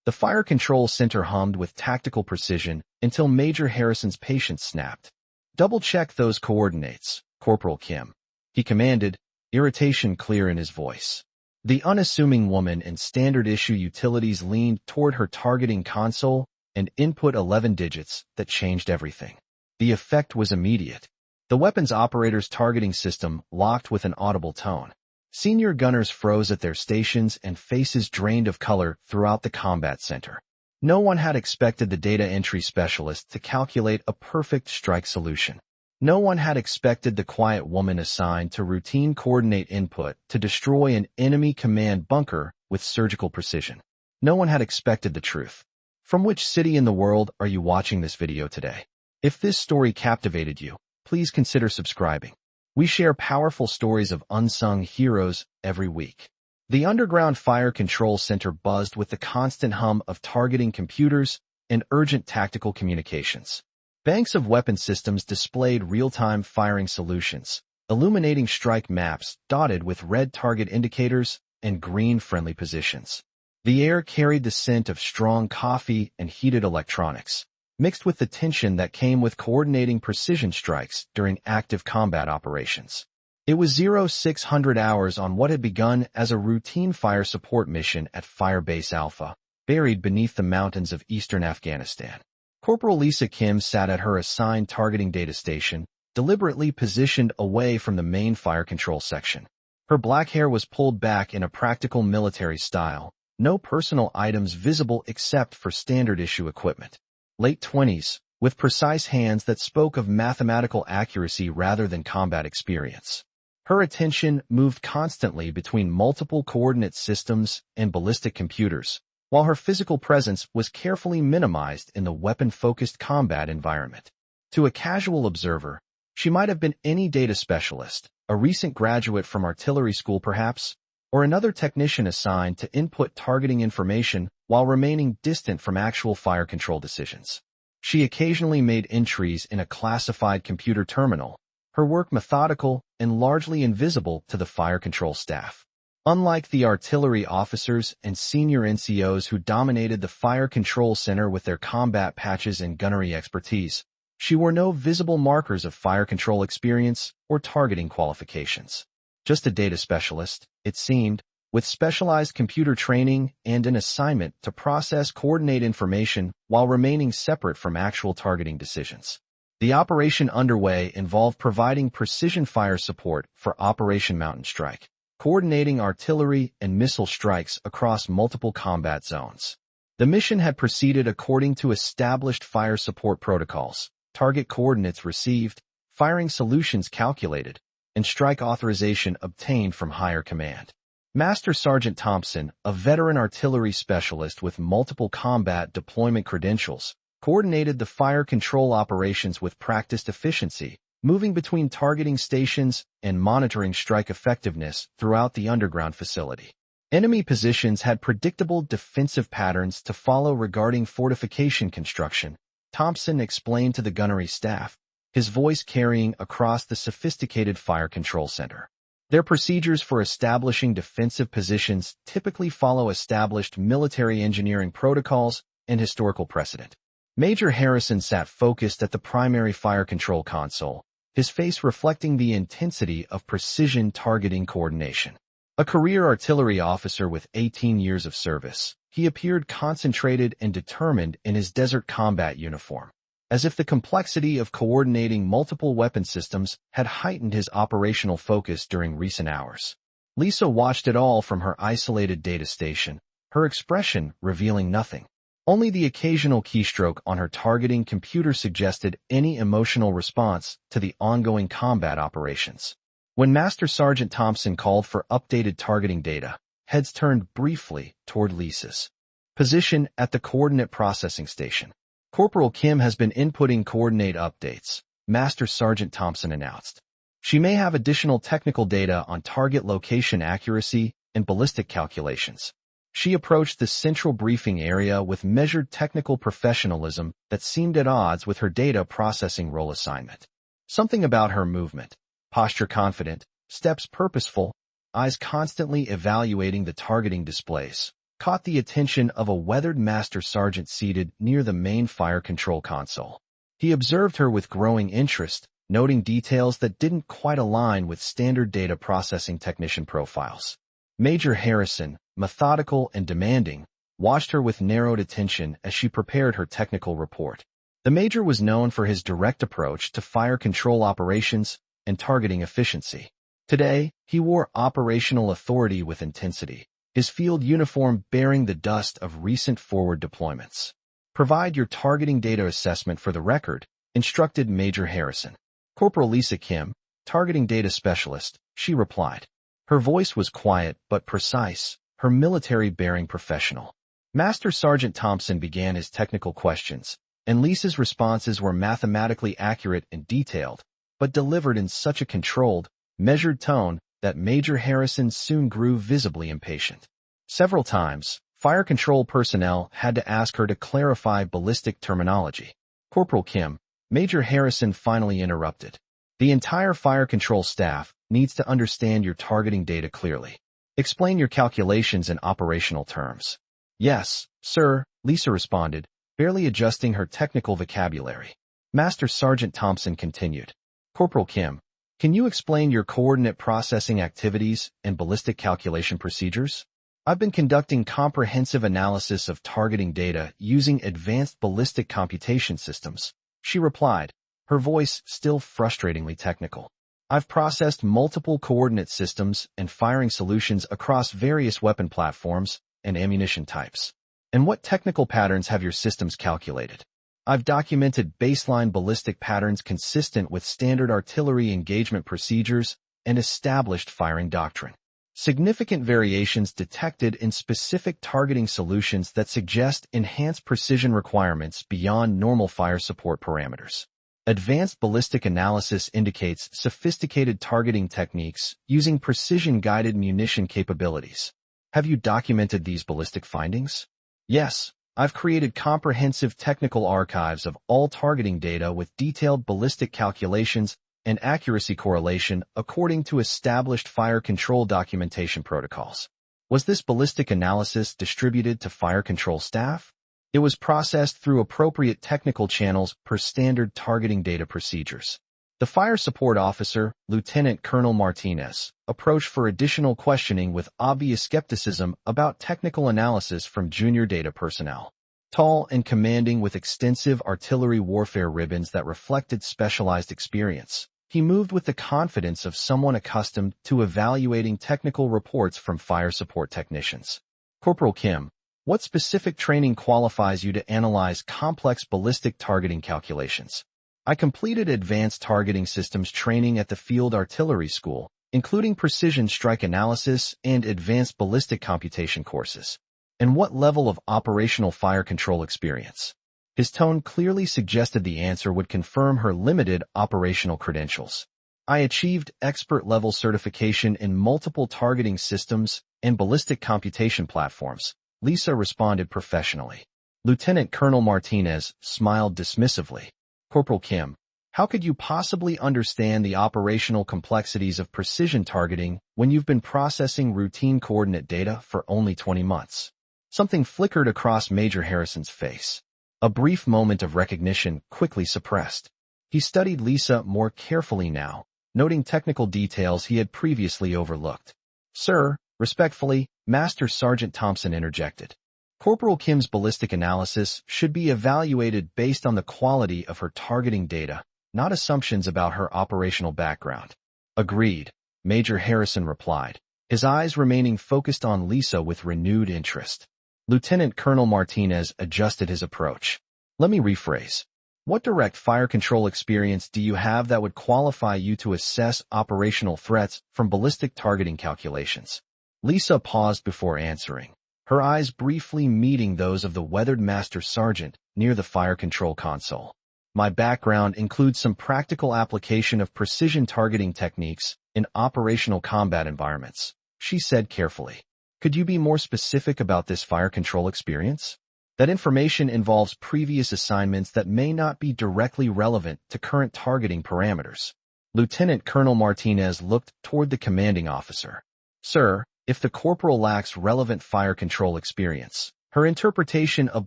The fire control center hummed with tactical precision until Major Harrison's patience snapped. "Double-check those coordinates, Corporal Kim," he commanded, irritation clear in his voice. The unassuming woman in standard-issue utilities leaned toward her targeting console and input 11 digits that changed everything. The effect was immediate. The weapons operator's targeting system locked with an audible tone. Senior gunners froze at their stations and faces drained of color throughout the combat center. No one had expected the data entry specialist to calculate a perfect strike solution. No one had expected the quiet woman assigned to routine coordinate input to destroy an enemy command bunker with surgical precision. No one had expected the truth. From which city in the world are you watching this video today? If this story captivated you, please consider subscribing. We share powerful stories of unsung heroes every week. The underground fire control center buzzed with the constant hum of targeting computers and urgent tactical communications. Banks of weapon systems displayed real-time firing solutions, illuminating strike maps dotted with red target indicators and green friendly positions. The air carried the scent of strong coffee and heated electronics, mixed with the tension that came with coordinating precision strikes during active combat operations. It was 0600 hours on what had begun as a routine fire support mission at Firebase Alpha, buried beneath the mountains of eastern Afghanistan. Corporal Lisa Kim sat at her assigned targeting data station, deliberately positioned away from the main fire control section. Her black hair was pulled back in a practical military style, no personal items visible except for standard-issue equipment. Late 20s, with precise hands that spoke of mathematical accuracy rather than combat experience. Her attention moved constantly between multiple coordinate systems and ballistic computers, while her physical presence was carefully minimized in the weapon-focused combat environment. To a casual observer, she might have been any data specialist, a recent graduate from artillery school perhaps, or another technician assigned to input targeting information while remaining distant from actual fire control decisions. She occasionally made entries in a classified computer terminal, her work methodical and largely invisible to the fire control staff. Unlike the artillery officers and senior NCOs who dominated the fire control center with their combat patches and gunnery expertise, she wore no visible markers of fire control experience or targeting qualifications. Just a data specialist, it seemed, with specialized computer training and an assignment to process coordinate information while remaining separate from actual targeting decisions. The operation underway involved providing precision fire support for Operation Mountain Strike, coordinating artillery and missile strikes across multiple combat zones. The mission had proceeded according to established fire support protocols, target coordinates received, firing solutions calculated, and strike authorization obtained from higher command. Master Sergeant Thompson, a veteran artillery specialist with multiple combat deployment credentials, coordinated the fire control operations with practiced efficiency, moving between targeting stations and monitoring strike effectiveness throughout the underground facility. Enemy positions had predictable defensive patterns to follow regarding fortification construction, Thompson explained to the gunnery staff, his voice carrying across the sophisticated fire control center. Their procedures for establishing defensive positions typically follow established military engineering protocols and historical precedent. Major Harrison sat focused at the primary fire control console, his face reflecting the intensity of precision targeting coordination. A career artillery officer with 18 years of service, he appeared concentrated and determined in his desert combat uniform, as if the complexity of coordinating multiple weapon systems had heightened his operational focus during recent hours. Lisa watched it all from her isolated data station, her expression revealing nothing. Only the occasional keystroke on her targeting computer suggested any emotional response to the ongoing combat operations. When Master Sergeant Thompson called for updated targeting data, heads turned briefly toward Lisa's position at the coordinate processing station. Corporal Kim has been inputting coordinate updates, Master Sergeant Thompson announced. She may have additional technical data on target location accuracy and ballistic calculations. She approached the central briefing area with measured technical professionalism that seemed at odds with her data processing role assignment. Something about her movement, posture confident, steps purposeful, eyes constantly evaluating the targeting displays, caught the attention of a weathered master sergeant seated near the main fire control console. He observed her with growing interest, noting details that didn't quite align with standard data processing technician profiles. Major Harrison, methodical and demanding, watched her with narrowed attention as she prepared her technical report. The major was known for his direct approach to fire control operations and targeting efficiency. Today, he wore operational authority with intensity, his field uniform bearing the dust of recent forward deployments. "Provide your targeting data assessment for the record," instructed Major Harrison. "Corporal Lisa Kim, targeting data specialist," she replied. Her voice was quiet but precise, her military-bearing professional. Master Sergeant Thompson began his technical questions, and Lisa's responses were mathematically accurate and detailed, but delivered in such a controlled, measured tone that Major Harrison soon grew visibly impatient. Several times, fire control personnel had to ask her to clarify ballistic terminology. "Corporal Kim," Major Harrison finally interrupted. "The entire fire control staff needs to understand your targeting data clearly. Explain your calculations in operational terms." "Yes, sir," Lisa responded, barely adjusting her technical vocabulary. Master Sergeant Thompson continued. "Corporal Kim, can you explain your coordinate processing activities and ballistic calculation procedures?" "I've been conducting comprehensive analysis of targeting data using advanced ballistic computation systems," she replied, her voice still frustratingly technical. "I've processed multiple coordinate systems and firing solutions across various weapon platforms and ammunition types." "And what technical patterns have your systems calculated?" "I've documented baseline ballistic patterns consistent with standard artillery engagement procedures and established firing doctrine. Significant variations detected in specific targeting solutions that suggest enhanced precision requirements beyond normal fire support parameters. Advanced ballistic analysis indicates sophisticated targeting techniques using precision-guided munition capabilities." "Have you documented these ballistic findings?" "Yes, I've created comprehensive technical archives of all targeting data with detailed ballistic calculations and accuracy correlation according to established fire control documentation protocols." "Was this ballistic analysis distributed to fire control staff?" "It was processed through appropriate technical channels per standard targeting data procedures." The fire support officer, Lieutenant Colonel Martinez, approached for additional questioning with obvious skepticism about technical analysis from junior data personnel. Tall and commanding with extensive artillery warfare ribbons that reflected specialized experience, he moved with the confidence of someone accustomed to evaluating technical reports from fire support technicians. "Corporal Kim, what specific training qualifies you to analyze complex ballistic targeting calculations?" "I completed advanced targeting systems training at the Field Artillery School, including precision strike analysis and advanced ballistic computation courses." "And what level of operational fire control experience?" His tone clearly suggested the answer would confirm her limited operational credentials. "I achieved expert-level certification in multiple targeting systems and ballistic computation platforms," Lisa responded professionally. Lieutenant Colonel Martinez smiled dismissively. "Corporal Kim, how could you possibly understand the operational complexities of precision targeting when you've been processing routine coordinate data for only 20 months? Something flickered across Major Harrison's face. A brief moment of recognition quickly suppressed. He studied Lisa more carefully now, noting technical details he had previously overlooked. "Sir," respectfully, Master Sergeant Thompson interjected. "Corporal Kim's ballistic analysis should be evaluated based on the quality of her targeting data, not assumptions about her operational background." "Agreed," Major Harrison replied, his eyes remaining focused on Lisa with renewed interest. Lieutenant Colonel Martinez adjusted his approach. "Let me rephrase. What direct fire control experience do you have that would qualify you to assess operational threats from ballistic targeting calculations?" Lisa paused before answering, her eyes briefly meeting those of the weathered master sergeant near the fire control console. "My background includes some practical application of precision targeting techniques in operational combat environments," she said carefully. "Could you be more specific about this fire control experience?" "That information involves previous assignments that may not be directly relevant to current targeting parameters." Lieutenant Colonel Martinez looked toward the commanding officer. "Sir, If the corporal lacks relevant fire control experience, her interpretation of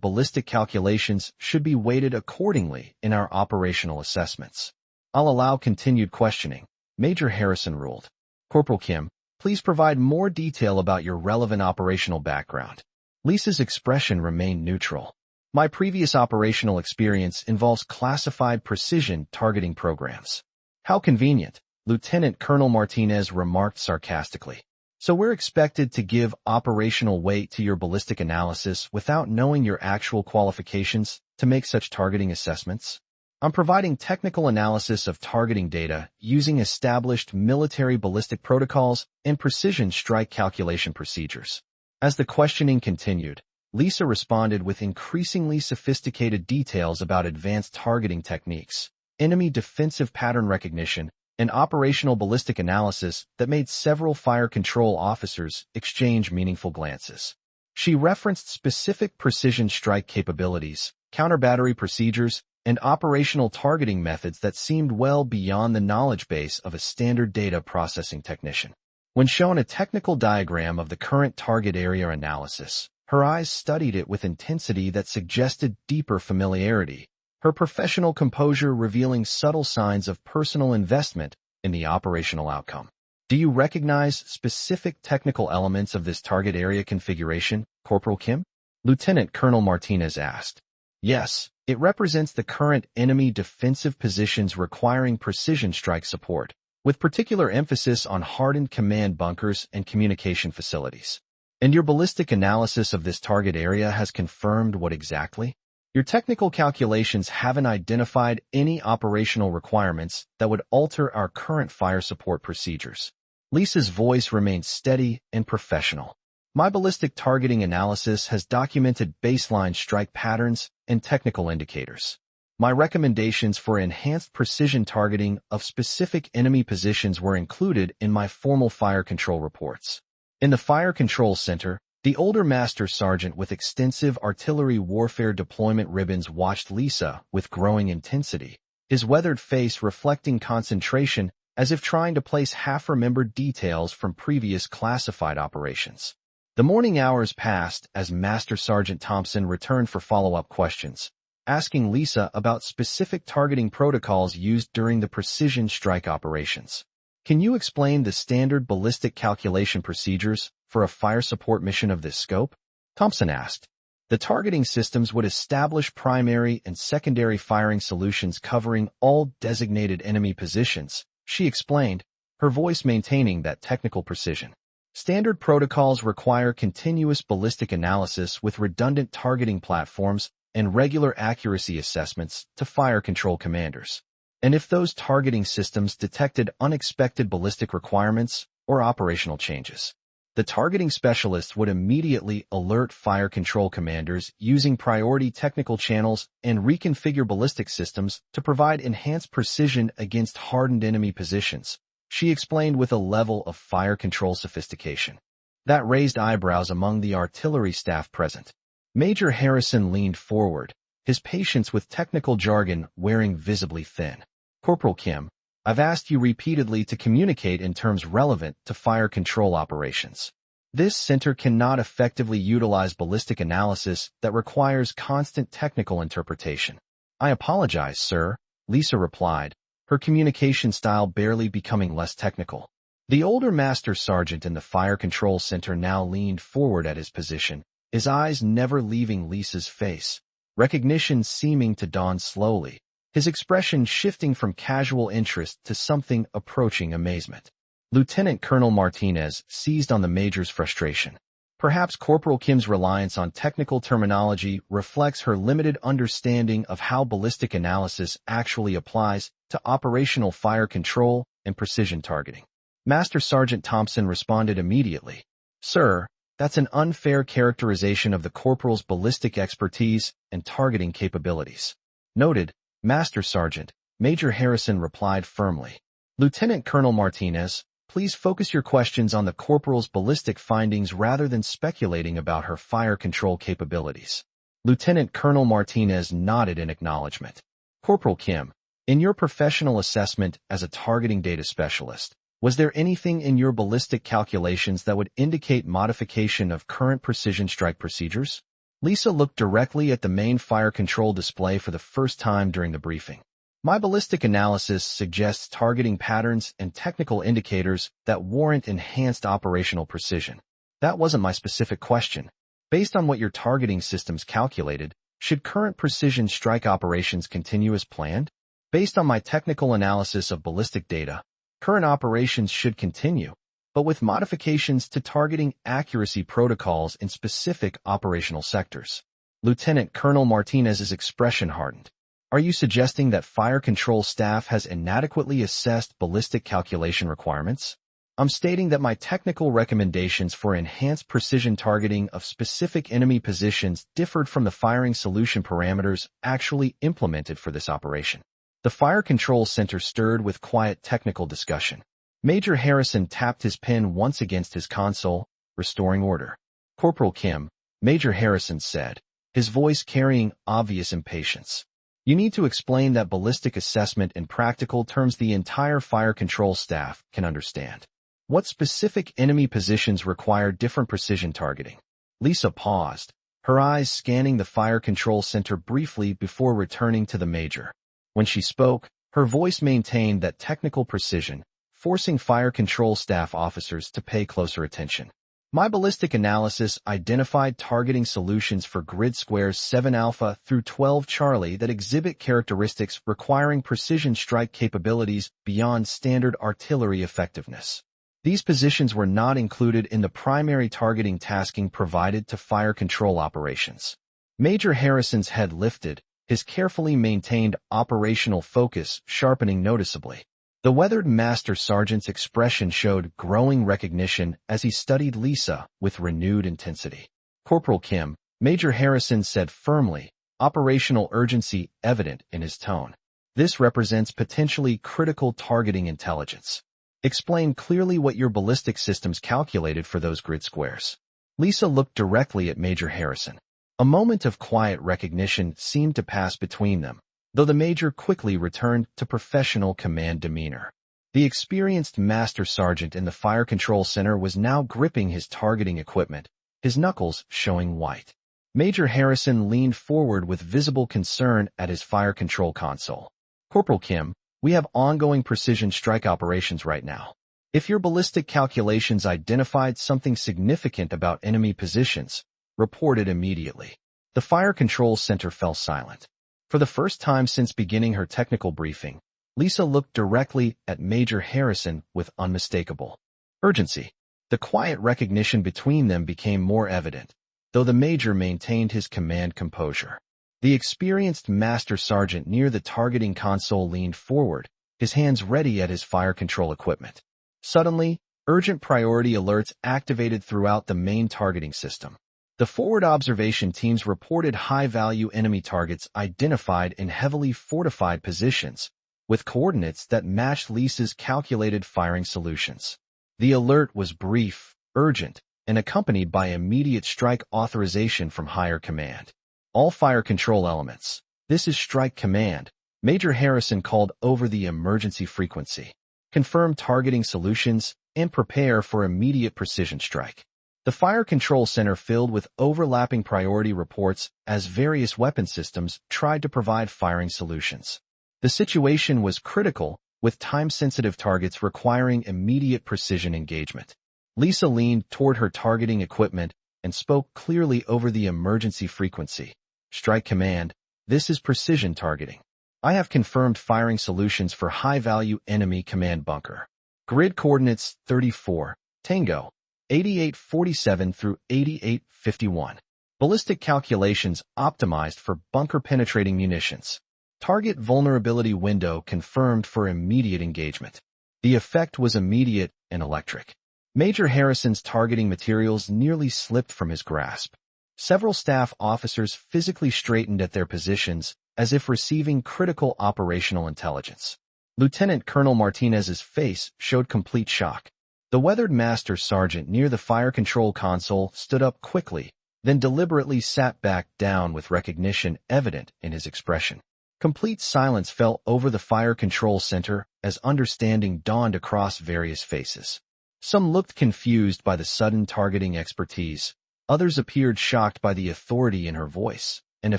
ballistic calculations should be weighted accordingly in our operational assessments. I'll allow continued questioning, Major Harrison ruled. Corporal Kim, please provide more detail about your relevant operational background. Lisa's expression remained neutral. My previous operational experience involves classified precision targeting programs. How convenient, Lieutenant Colonel Martinez remarked sarcastically. So we're expected to give operational weight to your ballistic analysis without knowing your actual qualifications to make such targeting assessments? I'm providing technical analysis of targeting data using established military ballistic protocols and precision strike calculation procedures. As the questioning continued, Lisa responded with increasingly sophisticated details about advanced targeting techniques, enemy defensive pattern recognition, and operational ballistic analysis that made several fire control officers exchange meaningful glances. She referenced specific precision strike capabilities, counter-battery procedures, and operational targeting methods that seemed well beyond the knowledge base of a standard data processing technician. When shown a technical diagram of the current target area analysis, her eyes studied it with intensity that suggested deeper familiarity, her professional composure revealing subtle signs of personal investment in the operational outcome. Do you recognize specific technical elements of this target area configuration, Corporal Kim? Lieutenant Colonel Martinez asked. Yes, it represents the current enemy defensive positions requiring precision strike support, with particular emphasis on hardened command bunkers and communication facilities. And your ballistic analysis of this target area has confirmed what exactly? Your technical calculations haven't identified any operational requirements that would alter our current fire support procedures. Lisa's voice remained steady and professional. My ballistic targeting analysis has documented baseline strike patterns and technical indicators. My recommendations for enhanced precision targeting of specific enemy positions were included in my formal fire control reports. In the Fire Control Center, the older Master Sergeant with extensive artillery warfare deployment ribbons watched Lisa with growing intensity, his weathered face reflecting concentration as if trying to place half-remembered details from previous classified operations. The morning hours passed as Master Sergeant Thompson returned for follow-up questions, asking Lisa about specific targeting protocols used during the precision strike operations. Can you explain the standard ballistic calculation procedures for a fire support mission of this scope? Thompson asked. The targeting systems would establish primary and secondary firing solutions covering all designated enemy positions, she explained, her voice maintaining that technical precision. Standard protocols require continuous ballistic analysis with redundant targeting platforms and regular accuracy assessments to fire control commanders. And if those targeting systems detected unexpected ballistic requirements or operational changes, the targeting specialists would immediately alert fire control commanders using priority technical channels and reconfigure ballistic systems to provide enhanced precision against hardened enemy positions, she explained with a level of fire control sophistication that raised eyebrows among the artillery staff present. Major Harrison leaned forward, his patience with technical jargon wearing visibly thin. Corporal Kim, I've asked you repeatedly to communicate in terms relevant to fire control operations. This center cannot effectively utilize ballistic analysis that requires constant technical interpretation. I apologize, sir, Lisa replied, her communication style barely becoming less technical. The older Master Sergeant in the Fire Control Center now leaned forward at his position, his eyes never leaving Lisa's face, recognition seeming to dawn slowly, his expression shifting from casual interest to something approaching amazement. Lieutenant Colonel Martinez seized on the Major's frustration. Perhaps Corporal Kim's reliance on technical terminology reflects her limited understanding of how ballistic analysis actually applies to operational fire control and precision targeting. Master Sergeant Thompson responded immediately. Sir, that's an unfair characterization of the corporal's ballistic expertise and targeting capabilities. Noted, Master Sergeant, Major Harrison replied firmly. Lieutenant Colonel Martinez, please focus your questions on the corporal's ballistic findings rather than speculating about her fire control capabilities. Lieutenant Colonel Martinez nodded in acknowledgement. Corporal Kim, in your professional assessment as a targeting data specialist, Was there anything in your ballistic calculations that would indicate modification of current precision strike procedures? Lisa looked directly at the main fire control display for the first time during the briefing. My ballistic analysis suggests targeting patterns and technical indicators that warrant enhanced operational precision. That wasn't my specific question. Based on what your targeting systems calculated, should current precision strike operations continue as planned? Based on my technical analysis of ballistic data, current operations should continue, but with modifications to targeting accuracy protocols in specific operational sectors. Lieutenant Colonel Martinez's expression hardened. Are you suggesting that fire control staff has inadequately assessed ballistic calculation requirements? I'm stating that my technical recommendations for enhanced precision targeting of specific enemy positions differed from the firing solution parameters actually implemented for this operation. The Fire Control Center stirred with quiet technical discussion. Major Harrison tapped his pen once against his console, restoring order. Corporal Kim, Major Harrison said, his voice carrying obvious impatience. You need to explain that ballistic assessment in practical terms the entire fire control staff can understand. What specific enemy positions require different precision targeting? Lisa paused, her eyes scanning the fire control center briefly before returning to the major. When she spoke, her voice maintained that technical precision, forcing fire control staff officers to pay closer attention. My ballistic analysis identified targeting solutions for grid squares 7 Alpha through 12 Charlie that exhibit characteristics requiring precision strike capabilities beyond standard artillery effectiveness. These positions were not included in the primary targeting tasking provided to fire control operations. Major Harrison's head lifted, his carefully maintained operational focus sharpening noticeably. The weathered Master Sergeant's expression showed growing recognition as he studied Lisa with renewed intensity. Corporal Kim, Major Harrison said firmly, operational urgency evident in his tone. This represents potentially critical targeting intelligence. Explain clearly what your ballistic systems calculated for those grid squares. Lisa looked directly at Major Harrison. A moment of quiet recognition seemed to pass between them, though the major quickly returned to professional command demeanor. The experienced Master Sergeant in the Fire Control Center was now gripping his targeting equipment, his knuckles showing white. Major Harrison leaned forward with visible concern at his fire control console. Corporal Kim, we have ongoing precision strike operations right now. If your ballistic calculations identified something significant about enemy positions, report it immediately. The Fire Control Center fell silent. For the first time since beginning her technical briefing, Lisa looked directly at Major Harrison with unmistakable urgency. The quiet recognition between them became more evident, though the major maintained his command composure. The experienced Master Sergeant near the targeting console leaned forward, his hands ready at his fire control equipment. Suddenly, urgent priority alerts activated throughout the main targeting system. The forward observation teams reported high-value enemy targets identified in heavily fortified positions, with coordinates that matched Lisa's calculated firing solutions. The alert was brief, urgent, and accompanied by immediate strike authorization from higher command. All fire control elements. This is strike command. Major Harrison called over the emergency frequency. Confirm targeting solutions and prepare for immediate precision strike. The Fire Control Center filled with overlapping priority reports as various weapon systems tried to provide firing solutions. The situation was critical, with time-sensitive targets requiring immediate precision engagement. Lisa leaned toward her targeting equipment and spoke clearly over the emergency frequency. Strike command, this is precision targeting. I have confirmed firing solutions for high-value enemy command bunker. Grid coordinates 34, Tango, 8847 through 8851. Ballistic calculations optimized for bunker-penetrating munitions. Target vulnerability window confirmed for immediate engagement. The effect was immediate and electric. Major Harrison's targeting materials nearly slipped from his grasp. Several staff officers physically straightened at their positions as if receiving critical operational intelligence. Lieutenant Colonel Martinez's face showed complete shock. The weathered Master Sergeant near the fire control console stood up quickly, then deliberately sat back down with recognition evident in his expression. Complete silence fell over the fire control center as understanding dawned across various faces. Some looked confused by the sudden targeting expertise, others appeared shocked by the authority in her voice, and a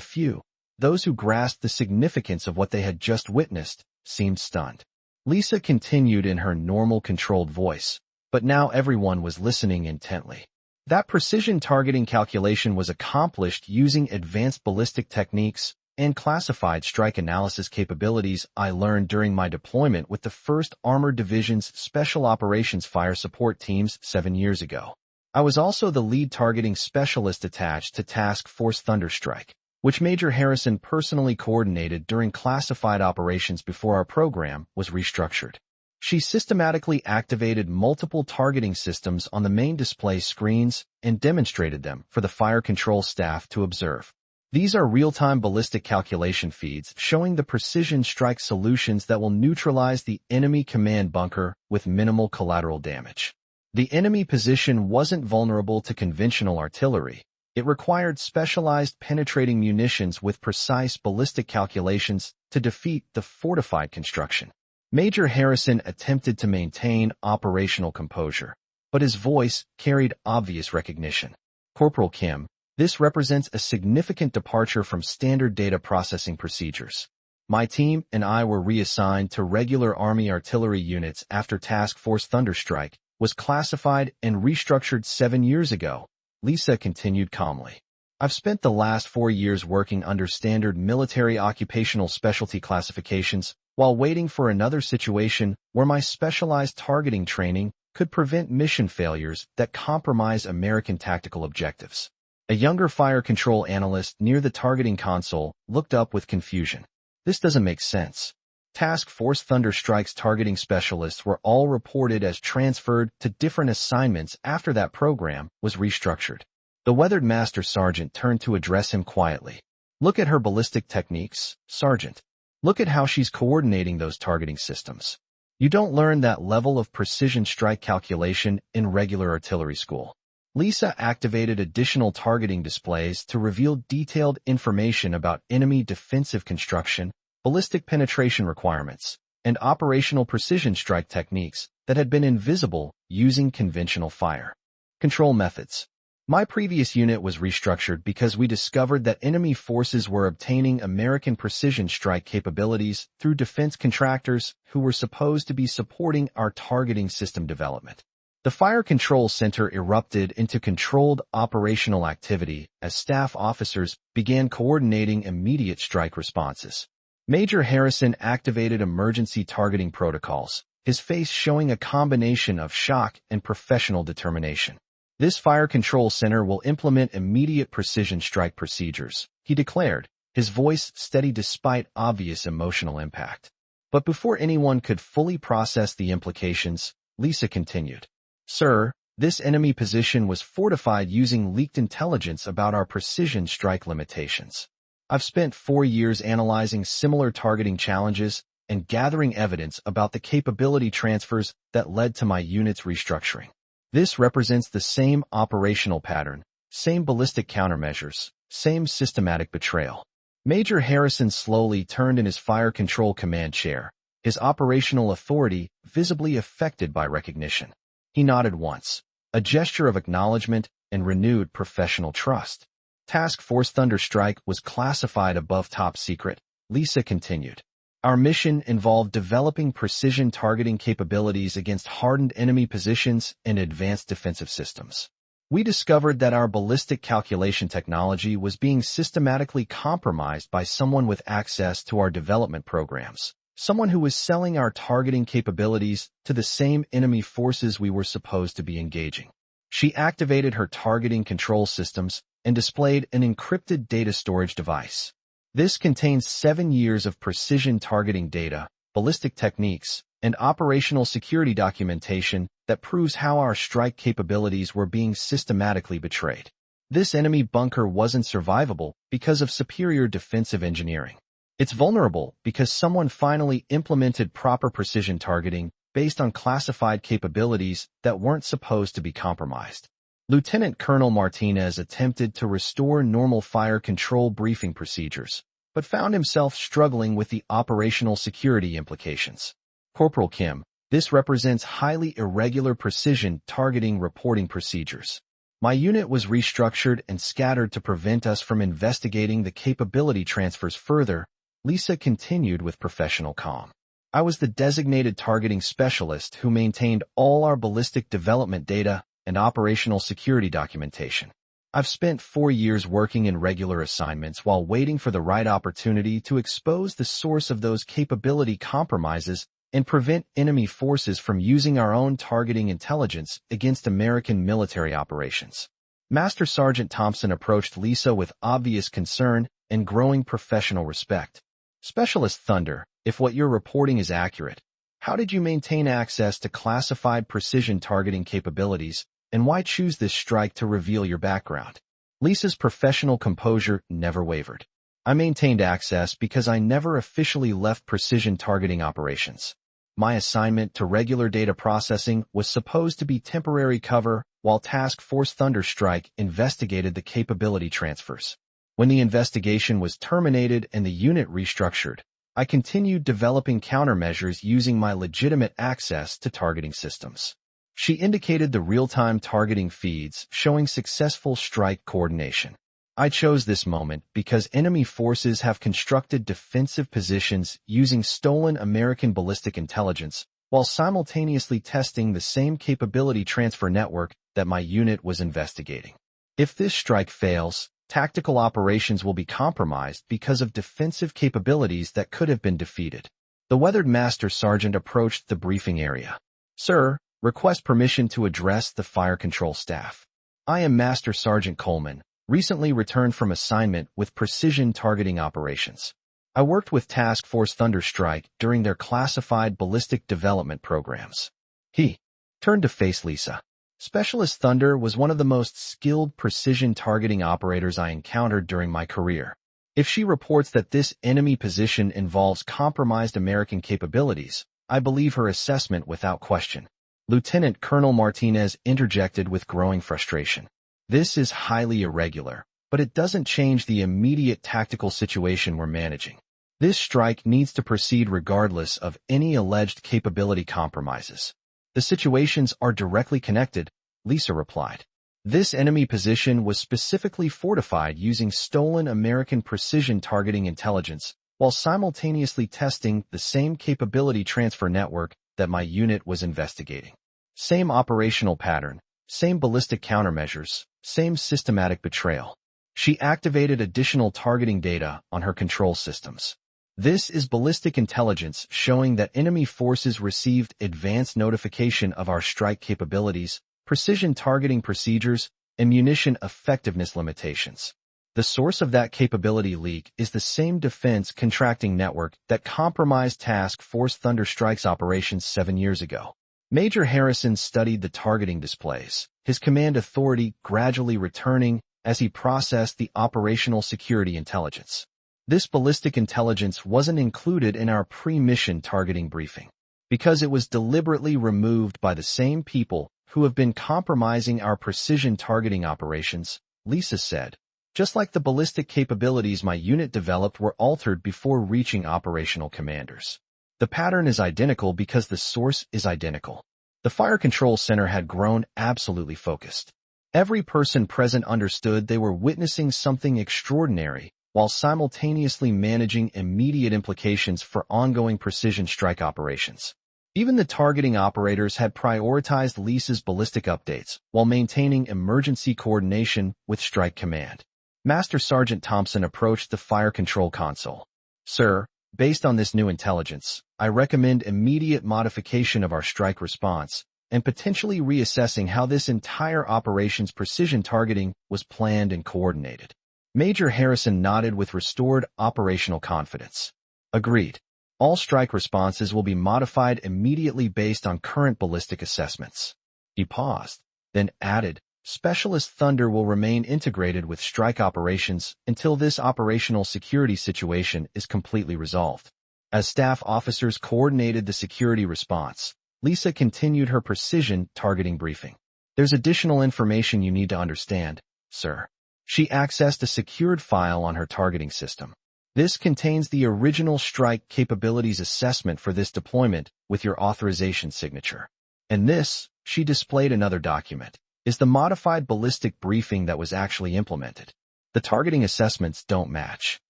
few, those who grasped the significance of what they had just witnessed, seemed stunned. Lisa continued in her normal controlled voice, but now everyone was listening intently. That precision targeting calculation was accomplished using advanced ballistic techniques and classified strike analysis capabilities I learned during my deployment with the 1st Armored Division's Special Operations Fire Support Teams 7 years ago. I was also the lead targeting specialist attached to Task Force Thunderstrike, which Major Harrison personally coordinated during classified operations before our program was restructured. She systematically activated multiple targeting systems on the main display screens and demonstrated them for the fire control staff to observe. These are real-time ballistic calculation feeds showing the precision strike solutions that will neutralize the enemy command bunker with minimal collateral damage. The enemy position wasn't vulnerable to conventional artillery. It required specialized penetrating munitions with precise ballistic calculations to defeat the fortified construction. Major Harrison attempted to maintain operational composure, but his voice carried obvious recognition. Corporal Kim, this represents a significant departure from standard data processing procedures. My team and I were reassigned to regular Army artillery units after Task Force Thunderstrike was classified and restructured 7 years ago, Lisa continued calmly. I've spent the last 4 years working under standard military occupational specialty classifications while waiting for another situation where my specialized targeting training could prevent mission failures that compromise American tactical objectives. A younger fire control analyst near the targeting console looked up with confusion. This doesn't make sense. Task Force Thunderstrike's targeting specialists were all reported as transferred to different assignments after that program was restructured. The weathered Master Sergeant turned to address him quietly. Look at her ballistic techniques, Sergeant. Look at how she's coordinating those targeting systems. You don't learn that level of precision strike calculation in regular artillery school. Lisa activated additional targeting displays to reveal detailed information about enemy defensive construction, ballistic penetration requirements, and operational precision strike techniques that had been invisible using conventional fire control methods. My previous unit was restructured because we discovered that enemy forces were obtaining American precision strike capabilities through defense contractors who were supposed to be supporting our targeting system development. The Fire Control Center erupted into controlled operational activity as staff officers began coordinating immediate strike responses. Major Harrison activated emergency targeting protocols, his face showing a combination of shock and professional determination. This Fire Control Center will implement immediate precision strike procedures, he declared, his voice steady despite obvious emotional impact. But before anyone could fully process the implications, Lisa continued. Sir, this enemy position was fortified using leaked intelligence about our precision strike limitations. I've spent 4 years analyzing similar targeting challenges and gathering evidence about the capability transfers that led to my unit's restructuring. This represents the same operational pattern, same ballistic countermeasures, same systematic betrayal. Major Harrison slowly turned in his fire control command chair, his operational authority visibly affected by recognition. He nodded once, a gesture of acknowledgement and renewed professional trust. Task Force Thunderstrike was classified above top secret, Lisa continued. Our mission involved developing precision targeting capabilities against hardened enemy positions and advanced defensive systems. We discovered that our ballistic calculation technology was being systematically compromised by someone with access to our development programs, someone who was selling our targeting capabilities to the same enemy forces we were supposed to be engaging. She activated her targeting control systems and displayed an encrypted data storage device. This contains 7 years of precision targeting data, ballistic techniques, and operational security documentation that proves how our strike capabilities were being systematically betrayed. This enemy bunker wasn't survivable because of superior defensive engineering. It's vulnerable because someone finally implemented proper precision targeting based on classified capabilities that weren't supposed to be compromised. Lieutenant Colonel Martinez attempted to restore normal fire control briefing procedures, but found himself struggling with the operational security implications. Corporal Kim, this represents highly irregular precision targeting reporting procedures. My unit was restructured and scattered to prevent us from investigating the capability transfers further, Lisa continued with professional calm. I was the designated targeting specialist who maintained all our ballistic development data and operational security documentation. I've spent 4 years working in regular assignments while waiting for the right opportunity to expose the source of those capability compromises and prevent enemy forces from using our own targeting intelligence against American military operations. Master Sergeant Thompson approached Lisa with obvious concern and growing professional respect. Specialist Thunder, if what you're reporting is accurate, how did you maintain access to classified precision targeting capabilities, and why choose this strike to reveal your background? Lisa's professional composure never wavered. I maintained access because I never officially left precision targeting operations. My assignment to regular data processing was supposed to be temporary cover while Task Force Thunderstrike investigated the capability transfers. When the investigation was terminated and the unit restructured, I continued developing countermeasures using my legitimate access to targeting systems. She indicated the real-time targeting feeds showing successful strike coordination. I chose this moment because enemy forces have constructed defensive positions using stolen American ballistic intelligence while simultaneously testing the same capability transfer network that my unit was investigating. If this strike fails, tactical operations will be compromised because of defensive capabilities that could have been defeated. The weathered Master Sergeant approached the briefing area. Sir, request permission to address the fire control staff. I am Master Sergeant Coleman, recently returned from assignment with precision targeting operations. I worked with Task Force Thunderstrike during their classified ballistic development programs. He turned to face Lisa. Specialist Thunder was one of the most skilled precision targeting operators I encountered during my career. If she reports that this enemy position involves compromised American capabilities, I believe her assessment without question. Lieutenant Colonel Martinez interjected with growing frustration. This is highly irregular, but it doesn't change the immediate tactical situation we're managing. This strike needs to proceed regardless of any alleged capability compromises. The situations are directly connected, Lisa replied. This enemy position was specifically fortified using stolen American precision targeting intelligence while simultaneously testing the same capability transfer network that my unit was investigating. Same operational pattern, same ballistic countermeasures, same systematic betrayal. She activated additional targeting data on her control systems. This is ballistic intelligence showing that enemy forces received advanced notification of our strike capabilities, precision targeting procedures, and munition effectiveness limitations. The source of that capability leak is the same defense contracting network that compromised Task Force Thunderstrike's operations 7 years ago. Major Harrison studied the targeting displays, his command authority gradually returning as he processed the operational security intelligence. This ballistic intelligence wasn't included in our pre-mission targeting briefing, because it was deliberately removed by the same people who have been compromising our precision targeting operations, Lisa said. Just like the ballistic capabilities my unit developed were altered before reaching operational commanders. The pattern is identical because the source is identical. The Fire Control Center had grown absolutely focused. Every person present understood they were witnessing something extraordinary while simultaneously managing immediate implications for ongoing precision strike operations. Even the targeting operators had prioritized Lisa's ballistic updates while maintaining emergency coordination with Strike Command. Master Sergeant Thompson approached the Fire Control Console. Sir, based on this new intelligence, I recommend immediate modification of our strike response and potentially reassessing how this entire operation's precision targeting was planned and coordinated. Major Harrison nodded with restored operational confidence. Agreed. All strike responses will be modified immediately based on current ballistic assessments. He paused, then added, Specialist Thunder will remain integrated with strike operations until this operational security situation is completely resolved. As staff officers coordinated the security response, Lisa continued her precision targeting briefing. There's additional information you need to understand, sir. She accessed a secured file on her targeting system. This contains the original strike capabilities assessment for this deployment with your authorization signature. And this, she displayed another document, is the modified ballistic briefing that was actually implemented. The targeting assessments don't match.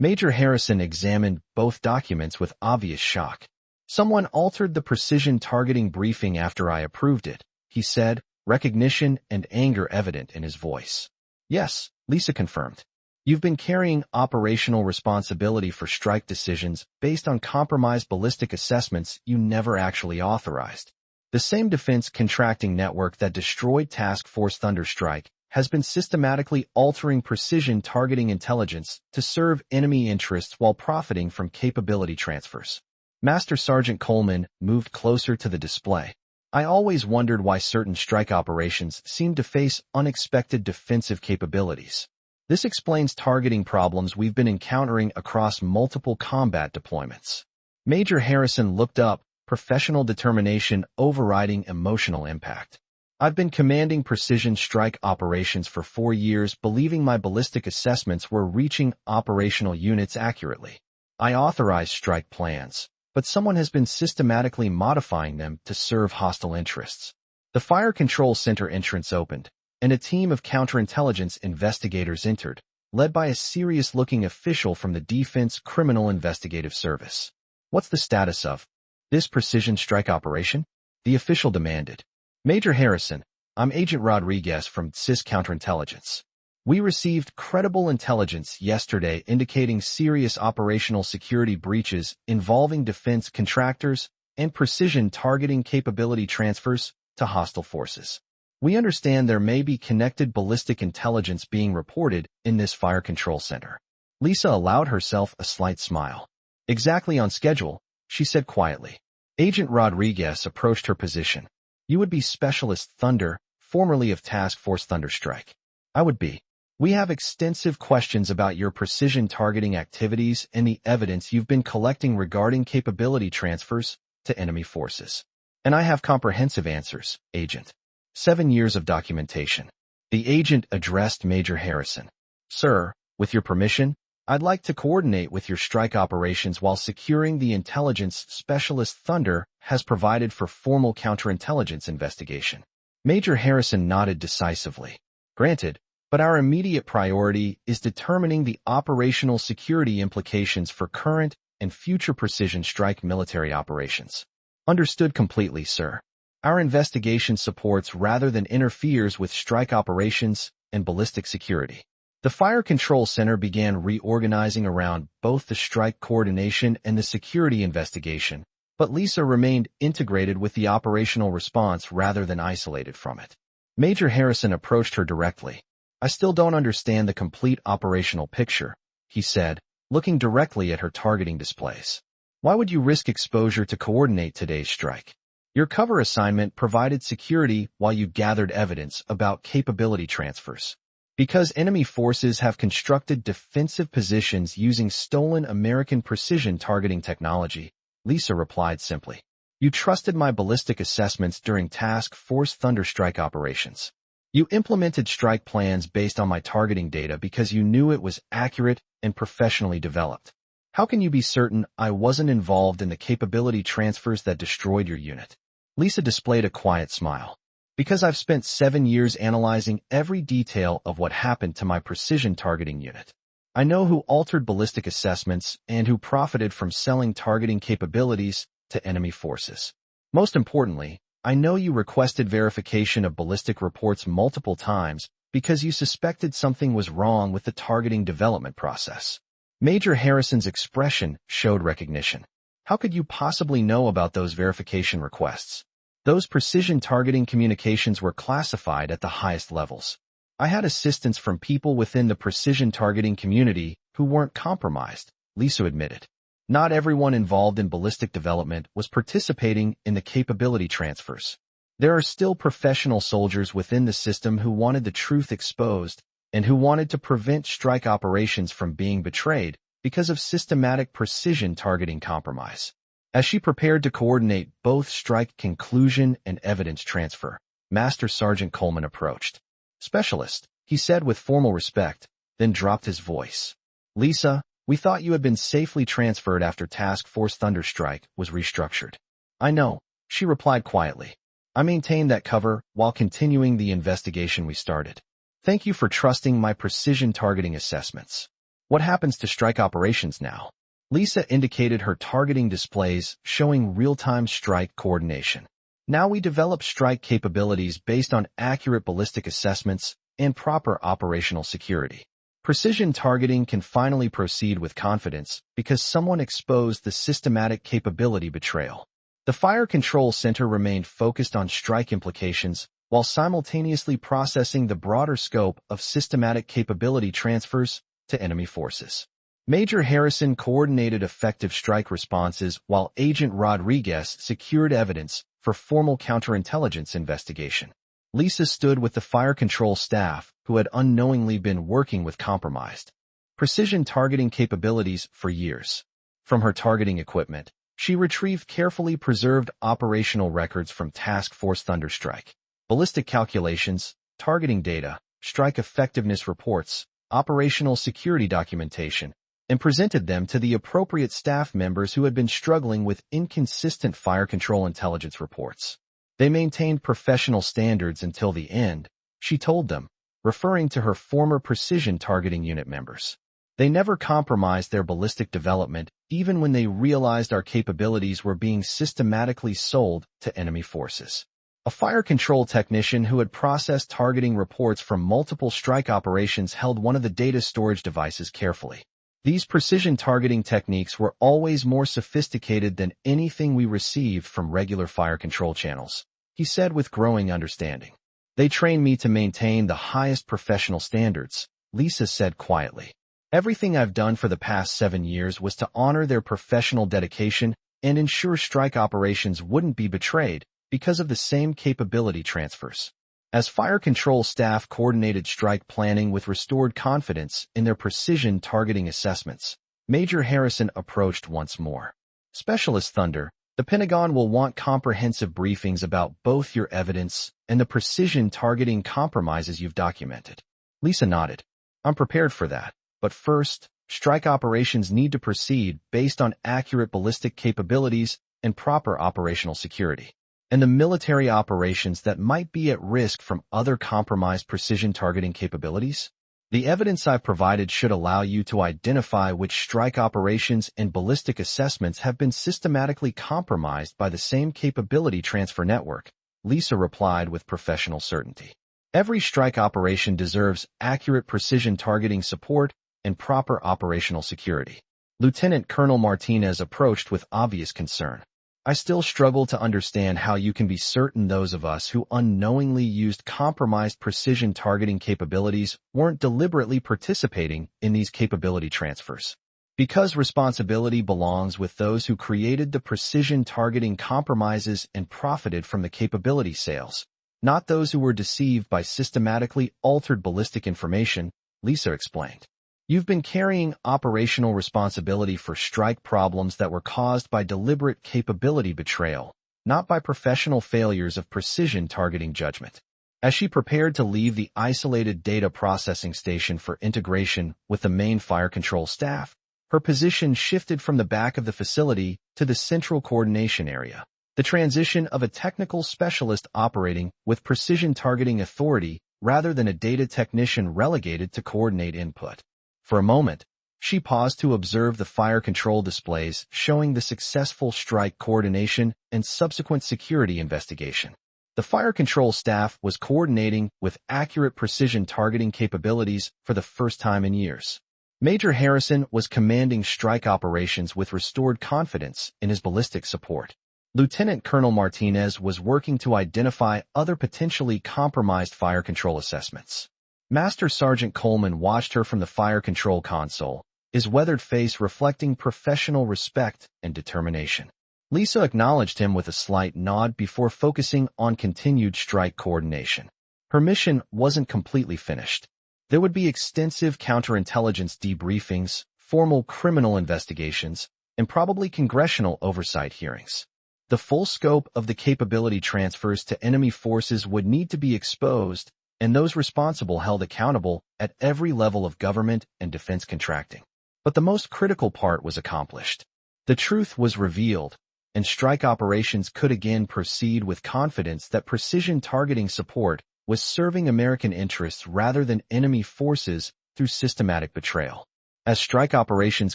Major Harrison examined both documents with obvious shock. Someone altered the precision targeting briefing after I approved it, he said, recognition and anger evident in his voice. Yes, Lisa confirmed. You've been carrying operational responsibility for strike decisions based on compromised ballistic assessments you never actually authorized. The same defense contracting network that destroyed Task Force Thunderstrike has been systematically altering precision targeting intelligence to serve enemy interests while profiting from capability transfers. Master Sergeant Coleman moved closer to the display. I always wondered why certain strike operations seem to face unexpected defensive capabilities. This explains targeting problems we've been encountering across multiple combat deployments. Major Harrison looked up, professional determination overriding emotional impact. I've been commanding precision strike operations for 4 years, believing my ballistic assessments were reaching operational units accurately. I authorized strike plans, but someone has been systematically modifying them to serve hostile interests. The Fire Control Center entrance opened, and a team of counterintelligence investigators entered, led by a serious-looking official from the Defense Criminal Investigative Service. What's the status of this precision strike operation? The official demanded. Major Harrison, I'm Agent Rodriguez from CIS Counterintelligence. We received credible intelligence yesterday indicating serious operational security breaches involving defense contractors and precision targeting capability transfers to hostile forces. We understand there may be connected ballistic intelligence being reported in this fire control center. Lisa allowed herself a slight smile. Exactly on schedule, she said quietly. Agent Rodriguez approached her position. You would be Specialist Thunder, formerly of Task Force Thunderstrike. I would be. We have extensive questions about your precision targeting activities and the evidence you've been collecting regarding capability transfers to enemy forces. And I have comprehensive answers, Agent. 7 years of documentation. The agent addressed Major Harrison. Sir, with your permission, I'd like to coordinate with your strike operations while securing the intelligence Specialist Thunder has provided for formal counterintelligence investigation. Major Harrison nodded decisively. Granted, but our immediate priority is determining the operational security implications for current and future precision strike military operations. Understood completely, sir. Our investigation supports rather than interferes with strike operations and ballistic security. The Fire Control Center began reorganizing around both the strike coordination and the security investigation, but Lisa remained integrated with the operational response rather than isolated from it. Major Harrison approached her directly. I still don't understand the complete operational picture, he said, looking directly at her targeting displays. Why would you risk exposure to coordinate today's strike? Your cover assignment provided security while you gathered evidence about capability transfers. Because enemy forces have constructed defensive positions using stolen American precision targeting technology, Lisa replied simply. You trusted my ballistic assessments during Task Force Thunderstrike operations. You implemented strike plans based on my targeting data because you knew it was accurate and professionally developed. How can you be certain I wasn't involved in the capability transfers that destroyed your unit? Lisa displayed a quiet smile. Because I've spent 7 years analyzing every detail of what happened to my precision targeting unit. I know who altered ballistic assessments and who profited from selling targeting capabilities to enemy forces. Most importantly, I know you requested verification of ballistic reports multiple times because you suspected something was wrong with the targeting development process. Major Harrison's expression showed recognition. How could you possibly know about those verification requests? Those precision targeting communications were classified at the highest levels. I had assistance from people within the precision targeting community who weren't compromised, Lisa admitted. Not everyone involved in ballistic development was participating in the capability transfers. There are still professional soldiers within the system who wanted the truth exposed and who wanted to prevent strike operations from being betrayed because of systematic precision targeting compromise. As she prepared to coordinate both strike conclusion and evidence transfer, Master Sergeant Coleman approached. Specialist, he said with formal respect, then dropped his voice. Lisa, We thought you had been safely transferred after Task Force Thunderstrike was restructured. I know, she replied quietly. I maintained that cover while continuing the investigation we started. Thank you for trusting my precision targeting assessments. What happens to strike operations now? Lisa indicated her targeting displays showing real-time strike coordination. Now we develop strike capabilities based on accurate ballistic assessments and proper operational security. Precision targeting can finally proceed with confidence because someone exposed the systematic capability betrayal. The Fire Control Center remained focused on strike implications while simultaneously processing the broader scope of systematic capability transfers to enemy forces. Major Harrison coordinated effective strike responses while Agent Rodriguez secured evidence for formal counterintelligence investigation. Lisa stood with the fire control staff who had unknowingly been working with compromised precision targeting capabilities for years. From her targeting equipment, she retrieved carefully preserved operational records from Task Force Thunderstrike, ballistic calculations, targeting data, strike effectiveness reports, operational security documentation, and presented them to the appropriate staff members who had been struggling with inconsistent fire control intelligence reports. They maintained professional standards until the end, she told them, referring to her former precision targeting unit members. They never compromised their ballistic development, even when they realized our capabilities were being systematically sold to enemy forces. A fire control technician who had processed targeting reports from multiple strike operations held one of the data storage devices carefully. These precision targeting techniques were always more sophisticated than anything we received from regular fire control channels, he said with growing understanding. They trained me to maintain the highest professional standards, Lisa said quietly. Everything I've done for the past 7 years was to honor their professional dedication and ensure strike operations wouldn't be betrayed because of the same capability transfers. As fire control staff coordinated strike planning with restored confidence in their precision targeting assessments, Major Harrison approached once more. Specialist Thunder, the Pentagon will want comprehensive briefings about both your evidence and the precision targeting compromises you've documented. Lisa nodded. I'm prepared for that. But first, strike operations need to proceed based on accurate ballistic capabilities and proper operational security. And the military operations that might be at risk from other compromised precision targeting capabilities? The evidence I've provided should allow you to identify which strike operations and ballistic assessments have been systematically compromised by the same capability transfer network, Lisa replied with professional certainty. Every strike operation deserves accurate precision targeting support and proper operational security. Lieutenant Colonel Martinez approached with obvious concern. I still struggle to understand how you can be certain those of us who unknowingly used compromised precision targeting capabilities weren't deliberately participating in these capability transfers. Because responsibility belongs with those who created the precision targeting compromises and profited from the capability sales, not those who were deceived by systematically altered ballistic information, Lisa explained. You've been carrying operational responsibility for strike problems that were caused by deliberate capability betrayal, not by professional failures of precision targeting judgment. As she prepared to leave the isolated data processing station for integration with the main fire control staff, her position shifted from the back of the facility to the central coordination area. The transition of a technical specialist operating with precision targeting authority rather than a data technician relegated to coordinate input. For a moment, she paused to observe the fire control displays showing the successful strike coordination and subsequent security investigation. The fire control staff was coordinating with accurate precision targeting capabilities for the first time in years. Major Harrison was commanding strike operations with restored confidence in his ballistic support. Lieutenant Colonel Martinez was working to identify other potentially compromised fire control assessments. Master Sergeant Coleman watched her from the fire control console, his weathered face reflecting professional respect and determination. Lisa acknowledged him with a slight nod before focusing on continued strike coordination. Her mission wasn't completely finished. There would be extensive counterintelligence debriefings, formal criminal investigations, and probably congressional oversight hearings. The full scope of the capability transfers to enemy forces would need to be exposed, and those responsible held accountable at every level of government and defense contracting. But the most critical part was accomplished. The truth was revealed, and strike operations could again proceed with confidence that precision targeting support was serving American interests rather than enemy forces through systematic betrayal. As strike operations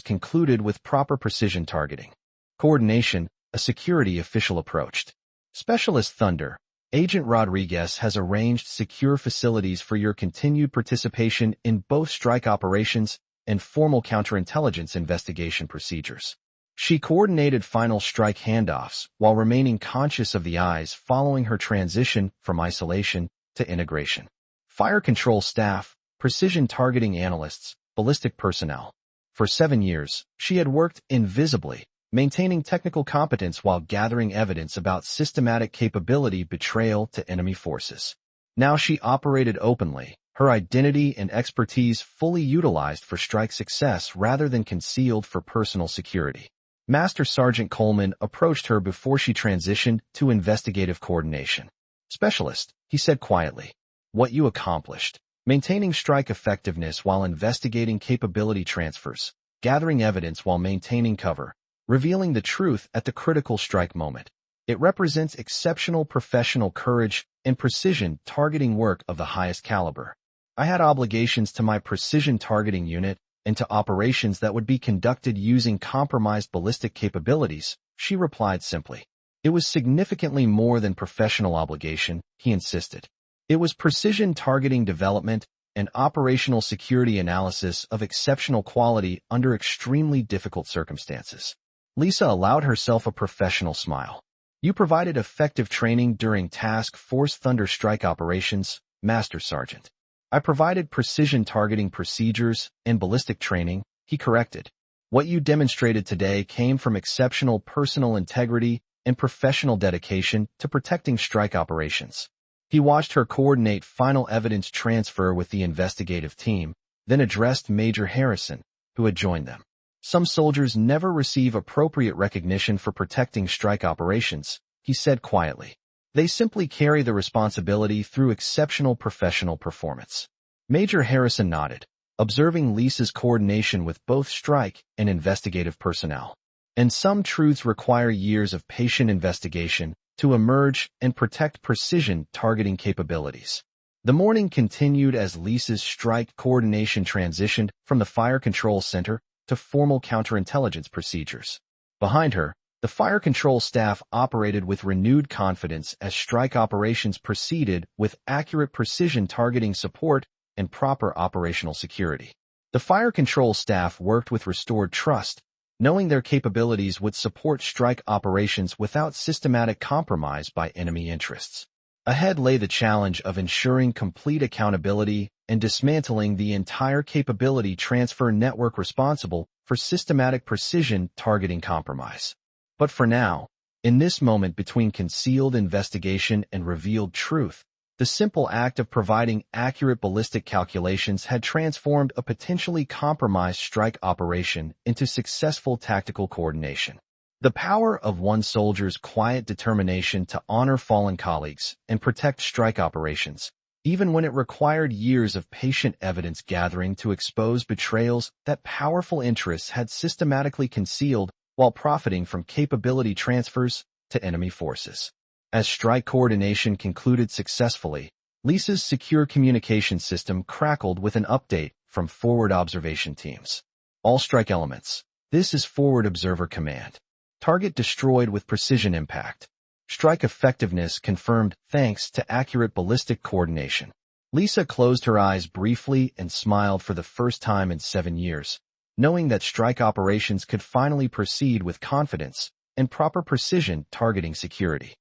concluded with proper precision targeting, coordination, a security official approached. Specialist Thunder, Agent Rodriguez has arranged secure facilities for your continued participation in both strike operations and formal counterintelligence investigation procedures. She coordinated final strike handoffs while remaining conscious of the eyes following her transition from isolation to integration. Fire control staff, precision targeting analysts, ballistic personnel. For 7 years, she had worked invisibly, maintaining technical competence while gathering evidence about systematic capability betrayal to enemy forces. Now she operated openly, her identity and expertise fully utilized for strike success rather than concealed for personal security. Master Sergeant Coleman approached her before she transitioned to investigative coordination. Specialist, he said quietly, what you accomplished. Maintaining strike effectiveness while investigating capability transfers, gathering evidence while maintaining cover, revealing the truth at the critical strike moment. It represents exceptional professional courage and precision targeting work of the highest caliber. I had obligations to my precision targeting unit and to operations that would be conducted using compromised ballistic capabilities, she replied simply. It was significantly more than professional obligation, he insisted. It was precision targeting development and operational security analysis of exceptional quality under extremely difficult circumstances. Lisa allowed herself a professional smile. You provided effective training during Task Force Thunder strike operations, Master Sergeant. I provided precision targeting procedures and ballistic training, he corrected. What you demonstrated today came from exceptional personal integrity and professional dedication to protecting strike operations. He watched her coordinate final evidence transfer with the investigative team, then addressed Major Harrison, who had joined them. Some soldiers never receive appropriate recognition for protecting strike operations, he said quietly. They simply carry the responsibility through exceptional professional performance. Major Harrison nodded, observing Lisa's coordination with both strike and investigative personnel. And some truths require years of patient investigation to emerge and protect precision targeting capabilities. The morning continued as Lisa's strike coordination transitioned from the Fire Control Center to formal counterintelligence procedures. Behind her, the fire control staff operated with renewed confidence as strike operations proceeded with accurate precision targeting support and proper operational security. The fire control staff worked with restored trust, knowing their capabilities would support strike operations without systematic compromise by enemy interests. Ahead lay the challenge of ensuring complete accountability and dismantling the entire capability transfer network responsible for systematic precision targeting compromise. But for now, in this moment between concealed investigation and revealed truth, the simple act of providing accurate ballistic calculations had transformed a potentially compromised strike operation into successful tactical coordination. The power of one soldier's quiet determination to honor fallen colleagues and protect strike operations, even when it required years of patient evidence gathering to expose betrayals that powerful interests had systematically concealed while profiting from capability transfers to enemy forces. As strike coordination concluded successfully, Lisa's secure communication system crackled with an update from forward observation teams. All strike elements. This is Forward Observer Command. Target destroyed with precision impact. Strike effectiveness confirmed thanks to accurate ballistic coordination. Lisa closed her eyes briefly and smiled for the first time in 7 years, knowing that strike operations could finally proceed with confidence and proper precision targeting security.